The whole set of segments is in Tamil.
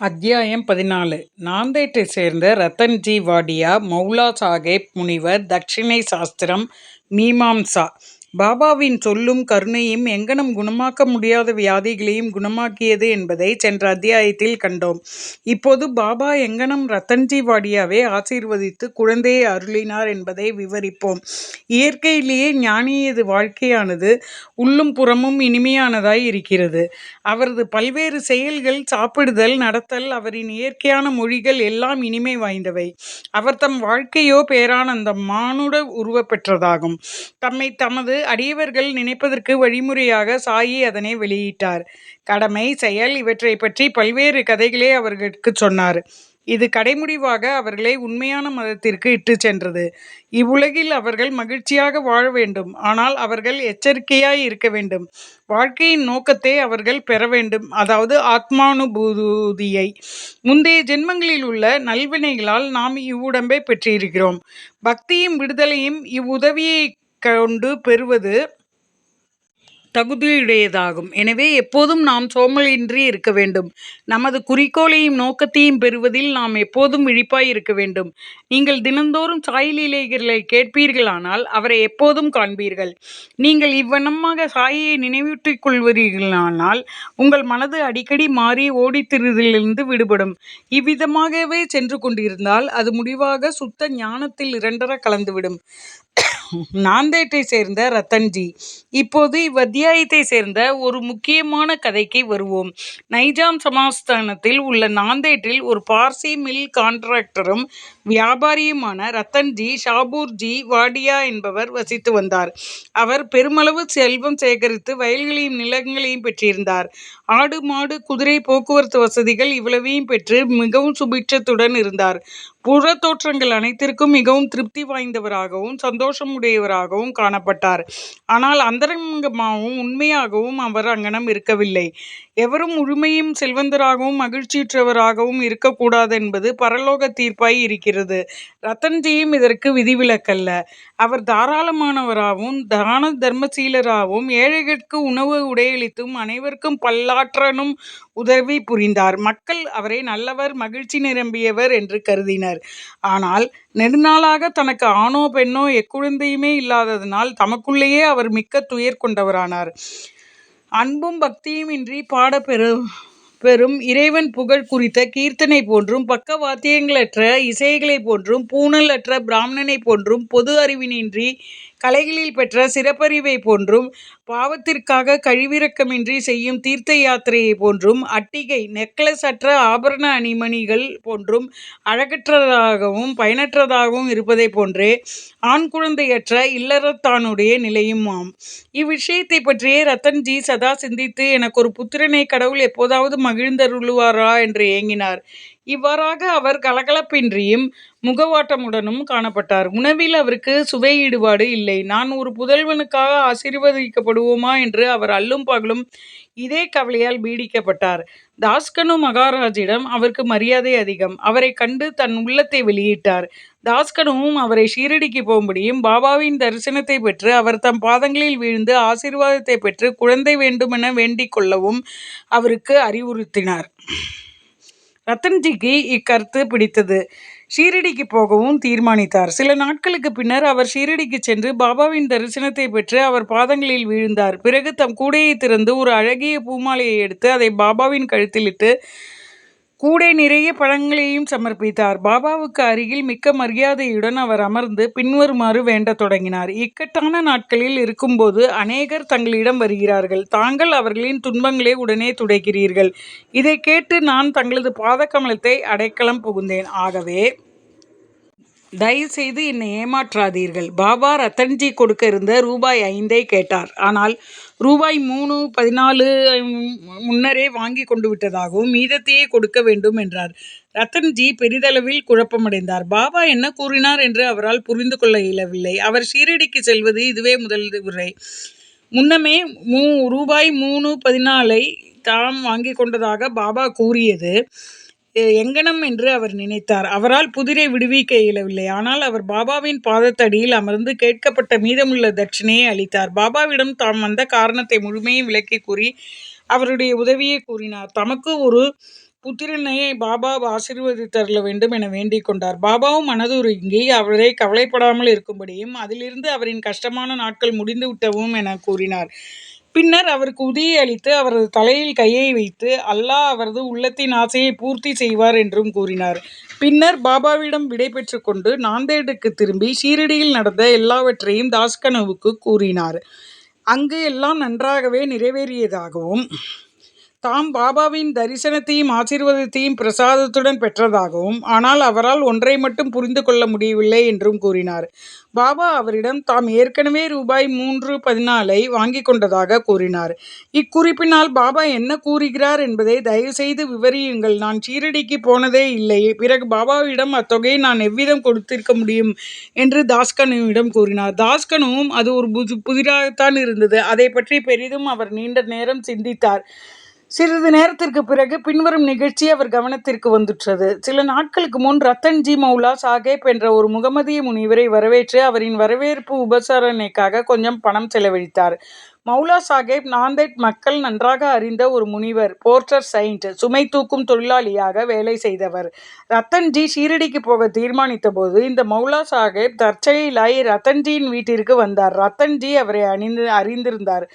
அத்தியாயம் 14. நாந்தேட்டைச் சேர்ந்த ரத்தன்ஜி வாடியா, மௌலா சாஹேப் முனிவர், தட்சிணை சாஸ்திரம், மீமாம்சா. பாபாவின் சொல்லும் கருணையும் எங்கனம் குணமாக்க முடியாத வியாதிகளையும் குணமாக்கியது என்பதை சென்ற அத்தியாயத்தில் கண்டோம். இப்போது பாபா எங்கனம் ரத்தன்ஜி வாடியாவை ஆசீர்வதித்து குழந்தையை அருளினார் என்பதை விவரிப்போம். இயற்கையிலேயே ஞானியது வாழ்க்கையானது உள்ளும் புறமும் இனிமையானதாய் இருக்கிறது. அவரது பல்வேறு செயல்கள், சாப்பிடுதல், நடத்தல், அவரின் இயற்கையான மொழிகள் எல்லாம் இனிமை வாய்ந்தவை. அவர் தம் வாழ்க்கையோ பேரானந்தம், மானுட உருவப் பெற்றதாகும். தம்மை தமது அடியவர்கள் நினைப்பதற்கு வழிமுறையாக சாயி அதனை வெளியிட்டார். கடமை, செயல் இவற்றைப் பற்றி பல்வேறு கதைகளை அவர்களுக்குச் சொன்னார். இது கடைமுடிவாக அவர்களை உண்மையான மதத்திற்கு இட்டுச் சென்றது. இவ்வுலகில் அவர்கள் மகிழ்ச்சியாக வாழ வேண்டும். ஆனால் அவர்கள் எச்சரிக்கையாய் இருக்க வேண்டும். வாழ்க்கையின் நோக்கத்தை அவர்கள் பெற வேண்டும், அதாவது ஆத்மானுபூதியை. முந்தைய ஜென்மங்களில் உள்ள நல்வினைகளால் நாம் இவ்வுடம்பை பெற்றிருக்கிறோம். பக்தியும் விடுதலையும் இவ்வுதவியை கொண்டு பெறுவது தகுதியுடையதாகும். எனவே எப்போதும் நாம் சோம்பலின்றி இருக்க வேண்டும். நமது குறிக்கோளையும் நோக்கத்தையும் பெறுவதில் நாம் எப்போதும் விழிப்பாய் இருக்க வேண்டும். நீங்கள் தினந்தோறும் சாய் லீலைகளை கேட்பீர்களானால் அவரை எப்போதும் காண்பீர்கள். நீங்கள் இவ்வண்ணமாக சாயியை நினைவூட்டிக் கொள்வீர்களானால் உங்கள் மனது அடிக்கடி மாறி ஓடித்திரிதலிலிருந்து விடுபடும். இவ்விதமாகவே சென்று கொண்டிருந்தால் அது முடிவாக சுத்த ஞானத்தில் இரண்டர கலந்துவிடும். நாந்தேட்டை சேர்ந்த ரத்தன்ஜி. இப்போது இவ்வத்தியாயத்தை சேர்ந்த ஒரு முக்கியமான கதைக்கு வருவோம். நைஜாம் சமஸ்தானத்தில் உள்ள நாந்தேட்டில் ஒரு பார்சி மில் கான்ட்ராக்டரும் வியாபாரியுமான ரத்தன்ஜி ஷாபூர்ஜி வாடியா என்பவர் வசித்து வந்தார். அவர் பெருமளவு செல்வம் சேகரித்து வயல்களையும் நிலங்களையும் பெற்றிருந்தார். ஆடு, மாடு, குதிரை போக்குவரத்து வசதிகள் இவ்வளவையும் பெற்று மிகவும் சுபிட்சத்துடன் இருந்தார். புறத்தோற்றங்கள் அனைத்திற்கும் மிகவும் திருப்தி வாய்ந்தவராகவும் சந்தோஷமுடையவராகவும் காணப்பட்டார். ஆனால் அந்தரங்கமாகவும் உண்மையாகவும் அவர் அங்ஙனம் இருக்கவில்லை. எவரும் முழுமையும் செல்வந்தராகவும் மகிழ்ச்சியுற்றவராகவும் இருக்கக்கூடாது என்பது பரலோக தீர்ப்பாய் இருக்கிறது. ரத்தன்ஜியும் இதற்கு விதிவிலக்கல்ல. அவர் தாராளமானவராகவும் தான தர்மசீலராகவும் ஏழைகளுக்கு உணவு உடையளித்தும் அனைவருக்கும் பல்லாற்றனும் உதவி புரிந்தார். மக்கள் அவரை நல்லவர், மகிழ்ச்சி நிரம்பியவர் என்று கருதினர். ஆனால் நெடுநாளாக தனக்கு ஆணோ பெண்ணோ எக்குழந்தையுமே இல்லாததனால் தமக்குள்ளேயே அவர் மிக்க துயர் கொண்டவரானார். அன்பும் பக்தியும் இன்றி பாட பெறும் இறைவன் புகழ் குறித்த கீர்த்தனை போன்றும், பக்க வாத்தியங்களற்ற இசைகளை போன்றும், பூணல் அற்ற பிராமணனை போன்றும், பொது அறிவினின்றி கலைகளில் பெற்ற சிறப்பறிவை போன்றும், பாவத்திற்காக கழிவிரக்கமின்றி செய்யும் தீர்த்த யாத்திரையை போன்றும், அட்டிகை நெக்லஸ் அற்ற ஆபரண அணிமணிகள் போன்றும் அழகற்றதாகவும் பயனற்றதாகவும் இருப்பதை போன்றே ஆண் குழந்தையற்ற இல்லறத்தானுடைய நிலையுமாம். இவ்விஷயத்தை பற்றியே ரத்தன்ஜி சதா சிந்தித்து, எனக்கு ஒரு புத்திரனை கடவுள் எப்போதாவது மகிழ்ந்தருளுவாரா என்று ஏங்கினார். இவ்வாறாக அவர் கலகலப்பின்றியும் முகவாட்டமுடனும் காணப்பட்டார். உணவில் அவருக்கு சுவை ஈடுபாடு இல்லை. நான் ஒரு புதல்வனுக்காக ஆசீர்வதிக்கப்படுவோமா என்று அவர் அல்லும் பகலும் இதே கவலையால் பீடிக்கப்பட்டார். தாஸ்கனு மகாராஜிடம் அவருக்கு மரியாதை அதிகம். அவரை கண்டு தன் உள்ளத்தை வெளியிட்டார். தாஸ்கனுவும் அவரை ஷீரடிக்கு போகும்படியும் பாபாவின் தரிசனத்தை பெற்று அவர் தம் பாதங்களில் வீழ்ந்து ஆசீர்வாதத்தை பெற்று குழந்தை வேண்டுமென வேண்டிக் கொள்ளவும் அவருக்கு அறிவுறுத்தினார். ரத்தன்ஜிக்கு இக்கருத்து பிடித்தது. ஷீரடிக்கு போகவும் தீர்மானித்தார். சில நாட்களுக்கு பின்னர் அவர் ஷீரடிக்கு சென்று பாபாவின் தரிசனத்தை பெற்று அவர் பாதங்களில் வீழ்ந்தார். பிறகு தம் கூடையை திறந்து ஒரு அழகிய பூமாலையை எடுத்து அதை பாபாவின் கழுத்திலிட்டு கூடை நிறைய பழங்களையும் சமர்ப்பித்தார். பாபாவுக்கு அருகில் மிக்க மரியாதையுடன் அவர் அமர்ந்து பின்வருமாறு வேண்டத் தொடங்கினார். இக்கட்டான நாட்களில் இருக்கும்போது அநேகர் தங்களிடம் வருகிறார்கள். தாங்கள் அவர்களின் துன்பங்களை உடனே துடைக்கிறீர்கள். இதை கேட்டு நான் தங்களது பாத கமலத்தை அடைக்கலம் புகுந்தேன். ஆகவே தயவுசெய்து என்னை ஏமாற்றாதீர்கள். பாபா ரத்தன்ஜி கொடுக்க இருந்த ரூபாய் 5 கேட்டார். ஆனால் ரூபாய் 3.14 முன்னரே வாங்கி கொண்டு விட்டதாகவும் மீதத்தையே கொடுக்க வேண்டும் என்றார். ரத்தன்ஜி பெரிதளவில் குழப்பமடைந்தார். பாபா என்ன கூறினார் என்று அவரால் புரிந்து கொள்ள இயலவில்லை. அவர் ஷீரடிக்கு செல்வது இதுவே முதல் முறை. முன்னமே ரூபாய் 3.14 தாம் வாங்கி கொண்டதாக பாபா கூறியது எங்கனம் என்று அவர் நினைத்தார். அவரால் புதிரை விடுவிக்க இயலவில்லை. ஆனால் அவர் பாபாவின் பாதத்தடியில் அமர்ந்து கேட்கப்பட்ட மீதமுள்ள தட்சிணையை அளித்தார். பாபாவிடம் தாம் வந்த காரணத்தை முழுமையும் விளக்கி கூறி அவருடைய உதவியை கூறினார். தமக்கு ஒரு புத்திரனை பாபா ஆசீர்வதித்தருள வேண்டும் என வேண்டிக் கொண்டார். பாபாவும் மனதுருகி அவரை கவலைப்படாமல் இருக்கும்படியும் அதிலிருந்து அவரின் கஷ்டமான நாட்கள் முடிந்துவிட்டவும் என கூறினார். பின்னர் அவருக்கு உதவி அளித்து அவரது தலையில் கையை வைத்து அல்லாஹ் அவரது உள்ளத்தின் ஆசையை பூர்த்தி செய்வார் என்றும் கூறினார். பின்னர் பாபாவிடம் விடை பெற்று கொண்டு நாந்தேடுக்கு திரும்பி ஷீரடியில் நடந்த எல்லாவற்றையும் தாஸ்கனுவுக்கு கூறினார். அங்கு எல்லாம் நன்றாகவே நிறைவேறியதாகவும் தாம் பாபாவின் தரிசனத்தையும் ஆசீர்வாதத்தையும் பிரசாதத்துடன் பெற்றதாகவும் ஆனால் அவரால் ஒன்றை மட்டும் புரிந்து கொள்ள முடியவில்லை என்றும் கூறினார். பாபா அவரிடம் தாம் ஏற்கனவே ரூபாய் 314 வாங்கி கொண்டதாக கூறினார். இக்குறிப்பினால் பாபா என்ன கூறுகிறார் என்பதை தயவுசெய்து விவரியுங்கள். நான் ஷீரடிக்கு போனதே இல்லை. பிறகு பாபாவிடம் அத்தொகையை நான் எவ்விதம் கொடுத்திருக்க முடியும் என்று தாஸ்கனுவிடம் கூறினார். தாஸ்கனுவும் அது ஒரு புதிராகத்தான் இருந்தது. அதை பற்றி பெரிதும் அவர் நீண்ட நேரம் சிந்தித்தார். சிறிது நேரத்திற்கு பிறகு பின்வரும் நிகழ்ச்சி அவர் கவனத்திற்கு வந்துற்றது. சில நாட்களுக்கு முன் ரத்தன்ஜி மௌலா சாஹேப் என்ற ஒரு முகமதிய முனிவரை வரவேற்று அவரின் வரவேற்பு உபசரணைக்காக கொஞ்சம் பணம் செலவழித்தார். மௌலா சாஹேப் நாந்தேட் மக்கள் நன்றாக அறிந்த ஒரு முனிவர், போர்ட்டர் செயின்ட், சுமை தூக்கும் தொழிலாளியாக வேலை செய்தவர். ரத்தன்ஜி ஷீரடிக்கு போக தீர்மானித்த போது இந்த மௌலா சாஹேப் தற்செயலாய் ரத்தன்ஜியின் வீட்டிற்கு வந்தார். ரத்தன்ஜி அவரை அறிந்திருந்தார்.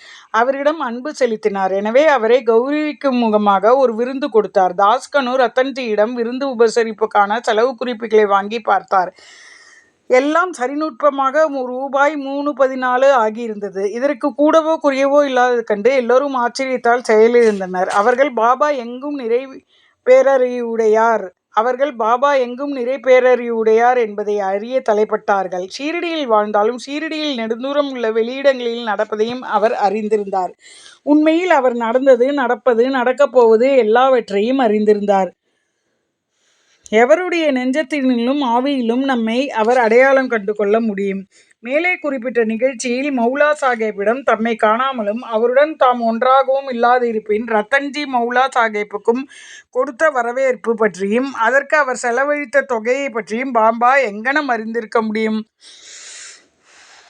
அவரிடம் அன்பு செலுத்தினார். எனவே அவரை கௌரவிக்கும் முகமாக ஒரு விருந்து கொடுத்தார். தாஸ்கனு ரத்தன்ஜியிடம் விருந்து உபசரிப்புக்கான செலவு குறிப்புகளை வாங்கி பார்த்தார். எல்லாம் சரிநுட்பமாக ரூபாய் 314 ஆகியிருந்தது. இதற்கு கூடவோ குறையவோ இல்லாதது கண்டு எல்லோரும் ஆச்சரியத்தால் செயலிழந்தனர். அவர்கள் பாபா எங்கும் நிறை பேரறிவுடையார் என்பதை அறிய தலைப்பட்டார்கள். ஷீரடியில் வாழ்ந்தாலும் ஷீரடியில் நெடுந்தூரம் உள்ள வெளியிடங்களில் நடப்பதையும் அவர் அறிந்திருந்தார். உண்மையில் அவர் நடந்தது, நடப்பது, நடக்கப் போவது எல்லாவற்றையும் அறிந்திருந்தார். எவருடைய நெஞ்சத்தினிலும் ஆவியிலும் நம்மை அவர் அடையாளம் கண்டு கொள்ள முடியும். மேலே குறிப்பிட்ட நிகழ்ச்சியில் மௌலா சாஹேப்பிடம் தம்மை காணாமலும் அவருடன் தாம் ஒன்றாகவும் இல்லாதிருப்பின் ரத்தன்ஜி மௌலா சாஹேப்புக்கும் கொடுத்த வரவேற்பு பற்றியும் அதற்கு அவர் செலவழித்த தொகையை பற்றியும் பாபா எங்கனம் அறிந்திருக்க முடியும்?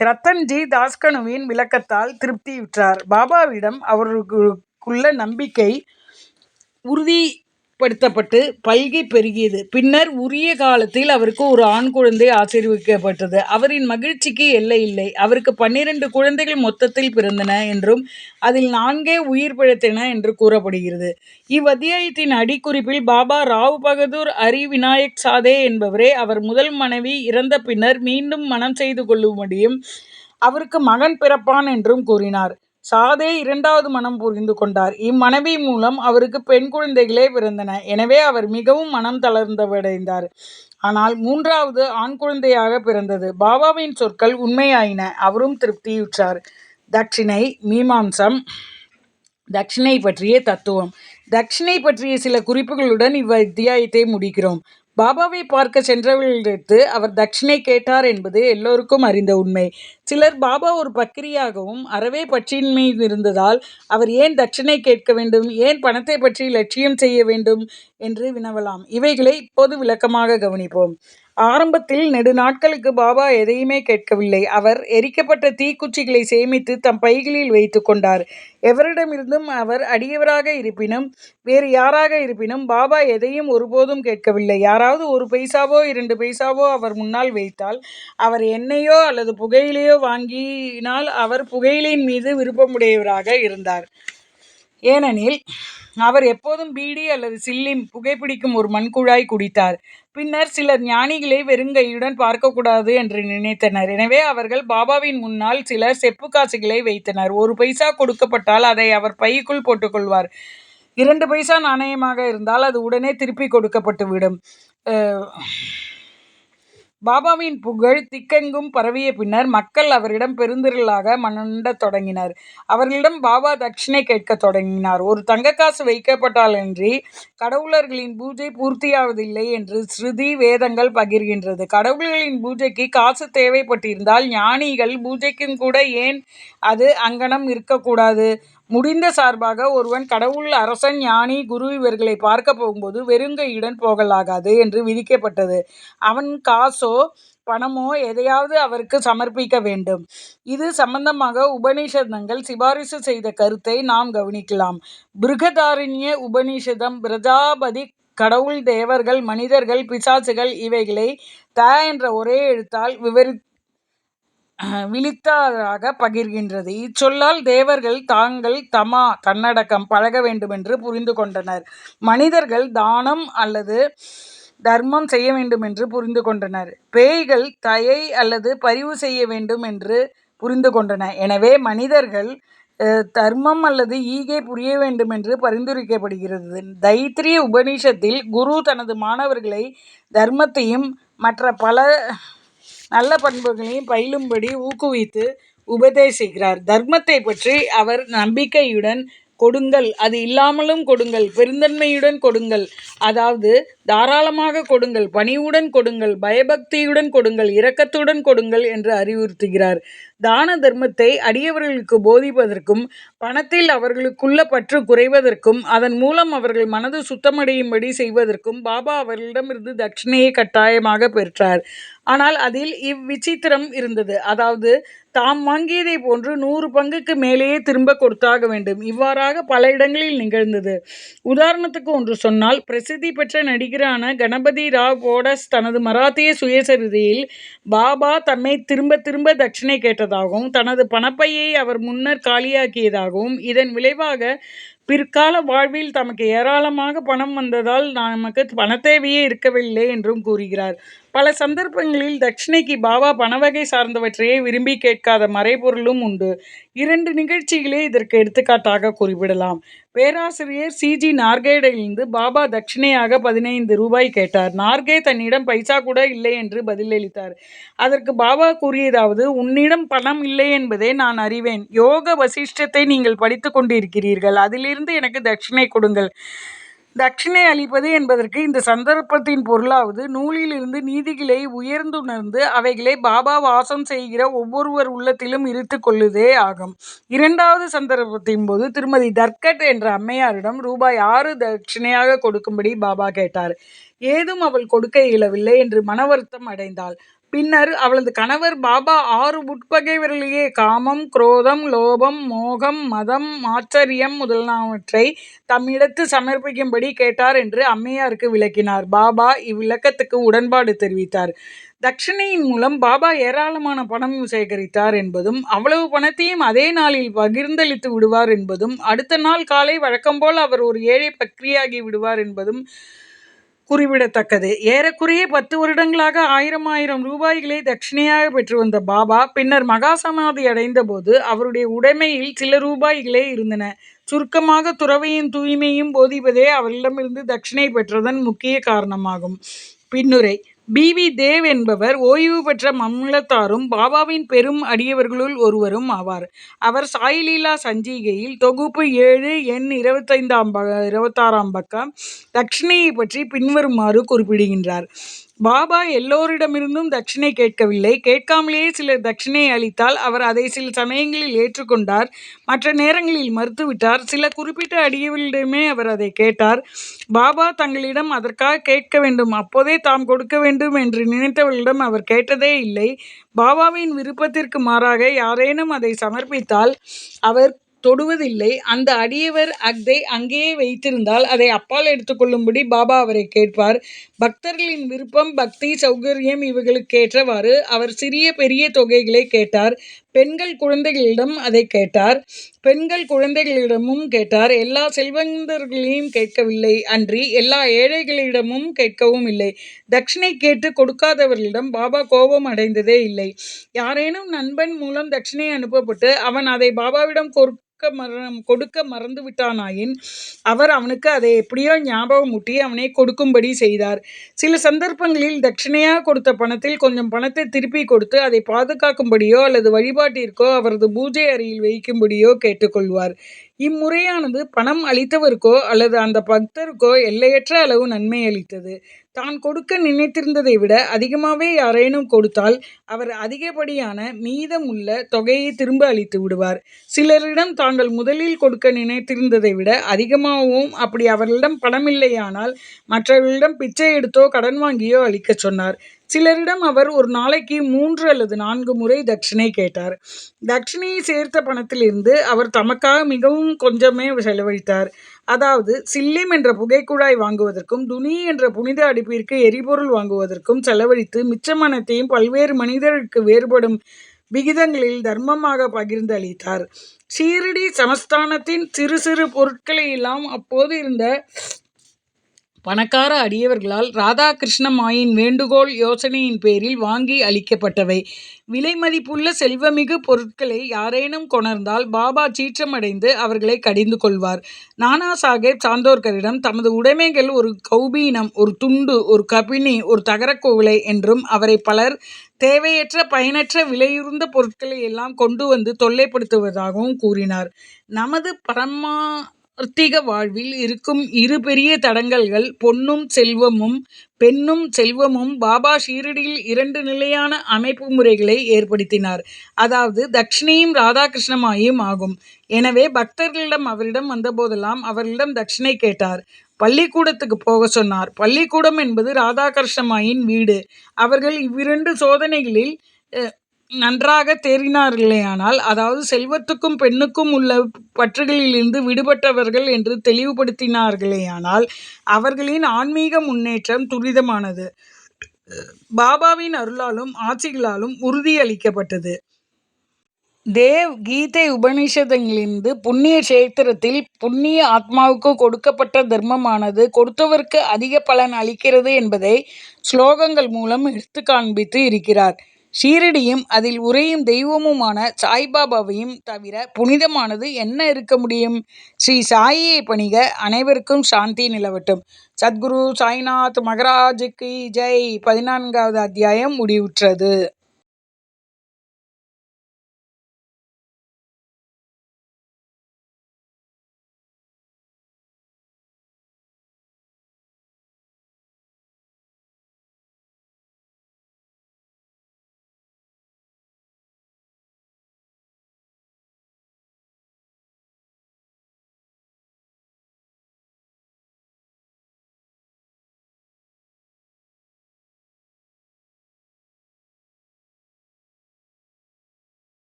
ரத்தன்ஜி தாஸ்கனுவின் விளக்கத்தால் திருப்தியுற்றார். பாபாவிடம் அவருக்குள்ள நம்பிக்கை உறுதிப்படுத்தப்பட்டு பல்கி பெருகியது. பின்னர் உரிய காலத்தில் அவருக்கு ஒரு ஆண் குழந்தை ஆசீர்வதிக்கப்பட்டது. அவரின் மகிழ்ச்சிக்கு எல்லை இல்லை. அவருக்கு 12 குழந்தைகள் மொத்தத்தில் பிறந்தன என்றும் அதில் 4 உயிர் பிழைத்தன என்று கூறப்படுகிறது. இவ்வத்தியாயத்தின் அடிக்குறிப்பில் பாபா ராவ் பகதூர் ஹரி விநாயக் சாதே என்பவரே அவர் முதல் மனைவி இறந்த பின்னர் மீண்டும் மணம் செய்து கொள்ளும்படியும் அவருக்கு மகன் பிறப்பான் என்றும் கூறினார். சாதே 2வது மனம் புரிந்து கொண்டார். இம்மனைவி மூலம் அவருக்கு பெண் குழந்தைகளே பிறந்தன. எனவே அவர் மிகவும் மனம் தளர்ந்தடைந்தார். ஆனால் 3வது ஆண் குழந்தையாக பிறந்தது. பாபாவின் சொற்கள் உண்மையாயின. அவரும் திருப்தியுற்றார். தட்சிணை மீமாம்சம். தட்சிணை பற்றிய தத்துவம். தட்சிணை பற்றிய சில குறிப்புகளுடன் இவ்வத்தியாயத்தை முடிக்கிறோம். பாபாவை பார்க்க சென்றவர்களிடத்து அவர் தட்சிணை கேட்டார் என்பது எல்லோருக்கும் அறிந்த உண்மை. சிலர் பாபா ஒரு பக்கிரியாகவும் அறவே பற்றின்மை இருந்ததால் அவர் ஏன் தட்சிணை கேட்க வேண்டும், ஏன் பணத்தை பற்றி லட்சியம் செய்ய வேண்டும் என்று வினவலாம். இவைகளை இப்போது விளக்கமாக கவனிப்போம். ஆரம்பத்தில் நெடுநாட்களுக்கு பாபா எதையுமே கேட்கவில்லை. அவர் எரிக்கப்பட்ட தீக்குச்சிகளை சேமித்து தம் பைகளில் வைத்து கொண்டார். எவரிடமிருந்தும் அவர் அடியவராக இருப்பினும் வேறு யாராக இருப்பினும் பாபா எதையும் ஒருபோதும் கேட்கவில்லை. யாராவது 1 பைசாவோ 2 பைசாவோ அவர் முன்னால் வைத்தால் அவர் எண்ணெயோ அல்லது புகையிலையோ வாங்கினால் அவர் புகையிலையின் மீது விருப்பமுடையவராக இருந்தார். ஏனெனில் அவர் எப்போதும் பீடி அல்லது சில்லிம் புகைப்பிடிக்கும் ஒரு மண்குழாய் குடித்தார். பின்னர் சிலர் ஞானிகளை வெறுங்கையுடன் பார்க்கக்கூடாது என்று நினைத்தனர். எனவே அவர்கள் பாபாவின் முன்னால் சிலர் செப்பு காசுகளை வைத்தனர். 1 பைசா கொடுக்கப்பட்டால் அதை அவர் பைக்குள் போட்டுக்கொள்வார். 2 பைசா நாணயமாக இருந்தால் அது உடனே திருப்பி கொடுக்கப்பட்டுவிடும். பாபாவின் புகழ் திக்கெங்கும் பரவிய பின்னர் மக்கள் அவரிடம் பெருந்திரளாக மண்டத் தொடங்கினர். அவர்களிடம் பாபா தட்சிணை கேட்கத் தொடங்கினார். ஒரு தங்கக்காசு வைக்கப்பட்டாலன்றி கடவுளர்களின் பூஜை பூர்த்தியாவதில்லை என்று ஸ்ருதி வேதங்கள் பகிர்கின்றது. கடவுள்களின் பூஜைக்கு காசு தேவைப்பட்டிருந்தால் ஞானிகள் பூஜைக்கும் கூட ஏன் அது அங்கனம் இருக்கக்கூடாது? முடிந்த சார்பாக ஒருவன் கடவுள், அரசன், ஞானி, குரு இவர்களை பார்க்க போகும்போது வெறுங்கையுடன் போகலாகாது என்று விதிக்கப்பட்டது. அவன் காசோ பணமோ எதையாவது அவருக்கு சமர்ப்பிக்க வேண்டும். இது சம்பந்தமாக உபநிஷதங்கள் சிபாரிசு செய்த கருத்தை நாம் கவனிக்கலாம். பிருகதாரண்ய உபநிஷதம் பிரஜாபதி கடவுள், தேவர்கள், மனிதர்கள், பிசாசுகள் இவைகளை த என்ற ஒரே எழுத்தால் விழித்ததாக பகிர்கின்றது. இச்சொல்லால் தேவர்கள் தாங்கள் தமா தன்னடக்கம் பழக வேண்டுமென்று புரிந்து கொண்டனர். மனிதர்கள் தானம் அல்லது தர்மம் செய்ய வேண்டுமென்று புரிந்து கொண்டனர். பேய்கள் தயை அல்லது பரிவு செய்ய வேண்டும் என்று புரிந்து கொண்டன. எனவே மனிதர்கள் தர்மம் அல்லது ஈகை புரிய வேண்டுமென்று பரிந்துரைக்கப்படுகிறது. தைத்திரிய உபநிஷத்தில் குரு தனது மாணவர்களை தர்மத்தையும் மற்ற பல நல்ல பண்புகளையும் பயிலும்படி ஊக்குவித்து உபதேசிக்கிறார். தர்மத்தை பற்றி அவர் நம்பிக்கையுடன் கொடுங்கள், அது இல்லாமலும் கொடுங்கள், பெருந்தன்மையுடன் கொடுங்கள், அதாவது தாராளமாக கொடுங்கள், பணிவுடன் கொடுங்கள், பயபக்தியுடன் கொடுங்கள், இரக்கத்துடன் கொடுங்கள் என்று அறிவுறுத்துகிறார். தான தர்மத்தை அடியவர்களுக்கு போதிப்பதற்கும் பணத்தில் அவர்களுக்குள்ள பற்று குறைவதற்கும் அதன் மூலம் அவர்கள் மனது சுத்தமடையும்படி செய்வதற்கும் பாபா அவர்களிடமிருந்து தட்சிணையை கட்டாயமாக பெற்றார். ஆனால் அதில் இவ்விசித்திரம் இருந்தது. அதாவது தாம் வாங்கியதை போன்று 100 பங்குக்கு மேலேயே திரும்ப கொடுத்தாக வேண்டும். இவ்வாறாக பல இடங்களில் நிகழ்ந்தது. உதாரணத்துக்கு ஒன்று சொன்னால், பிரசித்தி பெற்ற நடிகரான கணபதி ராவ் போடஸ் தனது மராத்திய சுயசரிதையில் பாபா தம்மை திரும்ப திரும்ப தட்சிணை கேட்டதாகவும் தனது பணப்பையை அவர் முன்னர் காலியாக்கியதாகவும் இதன் விளைவாக பிற்கால வாழ்வில் தமக்கு ஏராளமாக பணம் வந்ததால் நமக்கு பணத்தேவையே இருக்கவில்லை என்றும் கூறுகிறார். பல சந்தர்ப்பங்களில் தட்சிணைக்கு பாபா பணவகை சார்ந்தவற்றையே விரும்பி கேட்காத மறைபொருளும் உண்டு. 2 நிகழ்ச்சிகளே இதற்கு எடுத்துக்காட்டாக குறிப்பிடலாம். பேராசிரியர் சி.ஜி. நார்கேயிடமிருந்து பாபா தட்சிணையாக 15 ரூபாய் கேட்டார். நார்கே தன்னிடம் பைசா கூட இல்லை என்று பதிலளித்தார். அதற்கு பாபா கூறியதாவது: உன்னிடம் பணம் இல்லை என்பதை நான் அறிவேன். யோக வசிஷ்டத்தை நீங்கள் படித்து கொண்டிருக்கிறீர்கள். அதிலிருந்து எனக்கு தட்சிணை கொடுங்கள். தட்சிணை அளிப்பது என்பதற்கு இந்த சந்தர்ப்பத்தின் பொருளாவது நூலிலிருந்து நீதிகளை உயர்ந்துணர்ந்து அவைகளை பாபா வாசம் செய்கிற ஒவ்வொருவர் உள்ளத்திலும் இருத்து கொள்ளுதே ஆகும். 2வது சந்தர்ப்பத்தின் போது திருமதி தர்கட் என்ற அம்மையாரிடம் ரூபாய் 6 தட்சிணையாக கொடுக்கும்படி பாபா கேட்டார். ஏதும் அவள் கொடுக்க இயலவில்லை என்று மன வருத்தம் அடைந்தாள். பின்னர் அவளது கணவர் பாபா 6 உட்பகைவர்களையே காமம், குரோதம், லோபம், மோகம், மதம், ஆச்சரியம் முதலானவற்றை தம்மிடத்து சமர்ப்பிக்கும்படி கேட்டார் என்று அம்மையாருக்கு விளக்கினார். பாபா இவ்விளக்கத்துக்கு உடன்பாடு தெரிவித்தார். தட்சிணையின் மூலம் பாபா ஏராளமான பணம் சேகரித்தார் என்பதும் அவ்வளவு பணத்தையும் அதே நாளில் பகிர்ந்தளித்து விடுவார் என்பதும் அடுத்த நாள் காலை வழக்கம்போல் அவர் ஒரு ஏழை பக்ரியாகி விடுவார் என்பதும் குறிப்பிடத்தக்கது. ஏறக்குறைய 10 வருடங்களாக 1000 ரூபாய்களை தட்சிணையாக பெற்று வந்த பாபா பின்னர் மகாசமாதி அடைந்த போது அவருடைய உடைமையில் சில ரூபாய்களே இருந்தன. சுருக்கமாக துறவையும் தூய்மையும் போதிப்பதே அவரிடமிருந்து தட்சிணை பெற்றதன் முக்கிய காரணமாகும். பின்னுரை: பி.வி. தேவ் என்பவர் ஓய்வு பெற்ற மம்லத்தாரும் பாபாவின் பெரும் அடியவர்களுள் ஒருவரும் ஆவார். அவர் சாய்லீலா சஞ்சிகையில் தொகுப்பு 7 எண் 26ஆம் பக்கம் தட்சிணையை பற்றி பின்வருமாறு குறிப்பிடுகின்றார். பாபா எல்லோரிடமிருந்தும் தட்சிணை கேட்கவில்லை. கேட்காமலேயே சிலர் தட்சிணை அளித்தால் அவர் அதை சில சமயங்களில் ஏற்றுக்கொண்டார், மற்ற நேரங்களில் மறுத்துவிட்டார். சில குறிப்பிட்ட அடியவர்களிடமே அவர் அதை கேட்டார். பாபா தங்களிடம் அதற்காக கேட்க வேண்டும், அப்போதே தாம் கொடுக்க வேண்டும் என்று நினைத்தவர்களிடம் அவர் கேட்டதே இல்லை. பாபாவின் விருப்பத்திற்கு மாறாக யாரேனும் அதை சமர்ப்பித்தால் அவர் தொடுவதில்லை. அந்த அடியவர் அதை அங்கேயே வைத்திருந்தால் அதை அப்பால் எடுத்துக்கொள்ளும்படி பாபா அவரை கேட்பார். பக்தர்களின் விருப்பம், பக்தி, சௌகரியம் இவைகளுக்கேற்றவாறு அவர் சிறிய பெரிய தொகைகளை கேட்டார். பெண்கள் குழந்தைகளிடம் அதை கேட்டார். பெண்கள் குழந்தைகளிடமும் கேட்டார். எல்லா செல்வந்தர்களையும் கேட்கவில்லை, அன்றி எல்லா ஏழைகளிடமும் கேட்கவும் இல்லை. தட்சிணை கேட்டு கொடுக்காதவர்களிடம் பாபா கோபம் அடைந்ததே இல்லை. யாரேனும் நண்பன் மூலம் தட்சிணை அனுப்பப்பட்டு அவன் அதை பாபாவிடம் கொடுக்க மறந்து விட்டானாயின் அவர் அவனுக்கு அதை எப்படியோ ஞாபகமூட்டி அவனை கொடுக்கும்படி செய்தார். சில சந்தர்ப்பங்களில் தட்சிணையாக கொடுத்த பணத்தில் கொஞ்சம் பணத்தை திருப்பி கொடுத்து அதை பாதுகாக்கும்படியோ அல்லது வழிபாட்டிற்கோ அவரது பூஜை அறையில் வைக்கும்படியோ கேட்டுக்கொள்வார். இம்முறையானது பணம் அளித்தவருக்கோ அல்லது அந்த பக்தருக்கோ எல்லையற்ற அளவு நன்மை அளித்தது. தான் கொடுக்க நினைத்திருந்ததை விட அதிகமாகவே யாரேனும் கொடுத்தால் அவர் அதிகப்படியான மீதமுள்ள தொகையை திரும்ப அளித்து விடுவார். சிலரிடம் தாங்கள் முதலில் கொடுக்க நினைத்திருந்ததை விட அதிகமாகவும், அப்படி அவர்களிடம் பணமில்லையானால் மற்றவர்களிடம் பிச்சை எடுத்தோ கடன் வாங்கியோ அளிக்கச் சொன்னார். சிலரிடம் அவர் ஒரு நாளைக்கு 3 அல்லது 4 முறை தட்சிணை கேட்டார். தட்சிணையை சேர்த்த பணத்திலிருந்து அவர் தமக்காக மிகவும் கொஞ்சமே செலவழித்தார். அதாவது சில்லிம் என்ற புகைக்குழாய் வாங்குவதற்கும் துனி என்ற புனித அடுப்பிற்கு எரிபொருள் வாங்குவதற்கும் செலவழித்து மிச்சமானத்தையும் பல்வேறு மனிதருக்கு வேறுபடும் விகிதங்களில் தர்மமாக பகிர்ந்து அளித்தார். ஷீரடி சமஸ்தானத்தின் சிறு சிறு பொருட்களை எல்லாம் அப்போது இருந்த பணக்கார அடியவர்களால் ராதாகிருஷ்ணமாயின் வேண்டுகோள் யோசனையின் பேரில் வாங்கி அளிக்கப்பட்டவை. விலை மதிப்புள்ள செல்வமிகு பொருட்களை யாரேனும் கொணர்ந்தால் பாபா சீற்றமடைந்து அவர்களை கடிந்து கொள்வார். நானா சாஹேப் சாந்தோர்கரிடம் தமது உடைமைகள் ஒரு கௌபீனம், ஒரு துண்டு, ஒரு கபினி, ஒரு தகரக்குவளை என்றும் அவரை பலர் தேவையற்ற பயனற்ற விலையுறந்த பொருட்களை எல்லாம் கொண்டு வந்து தொல்லைப்படுத்துவதாகவும் கூறினார். நமது பரமார்த்திக வாழ்வில் இருக்கும் இரு பெரிய தடங்கல்கள் பொன்னும் செல்வமும் பெண்ணும் செல்வமும். பாபா ஷீரடியில் 2 நிலையான அமைப்பு முறைகளை ஏற்படுத்தினார். அதாவது தட்சிணையும் ராதாகிருஷ்ணமாயும் ஆகும். எனவே பக்தர்களிடம் அவரிடம் வந்தபோதெல்லாம் அவர்களிடம் தட்சிணை கேட்டார். பள்ளிக்கூடத்துக்கு போக சொன்னார். பள்ளிக்கூடம் என்பது ராதாகிருஷ்ணமாயின் வீடு. அவர்கள் இவ்விரண்டு சோதனைகளில் நன்றாக தேறினார்களேயானால், அதாவது செல்வத்துக்கும் பெண்ணுக்கும் உள்ள பற்றுகளிலிருந்து விடுபட்டவர்கள் என்று தெளிவுபடுத்தினார்களேயானால், அவர்களின் ஆன்மீக முன்னேற்றம் துரிதமானது. பாபாவின் அருளாலும் ஆட்சிகளாலும் உறுதியளிக்கப்பட்டது. தேவ் கீதை உபநிஷதங்களிலிருந்து புண்ணிய கஷேத்திரத்தில் புண்ணிய ஆத்மாவுக்கு கொடுக்கப்பட்ட தர்மமானது கொடுத்தவருக்கு அதிக பலன் அளிக்கிறது என்பதை ஸ்லோகங்கள் மூலம் எடுத்து காண்பித்து இருக்கிறார். ஷீரடியும் அதில் உறையும் தெய்வமுமான சாய்பாபாவையும் தவிர புனிதமானது என்ன இருக்க முடியும்? ஸ்ரீ சாயியை பணிக. அனைவருக்கும் சாந்தி நிலவட்டும். சத்குரு சாய்நாத் மகராஜுக்கு ஜெய். 14வது அத்தியாயம் முடிவுற்றது.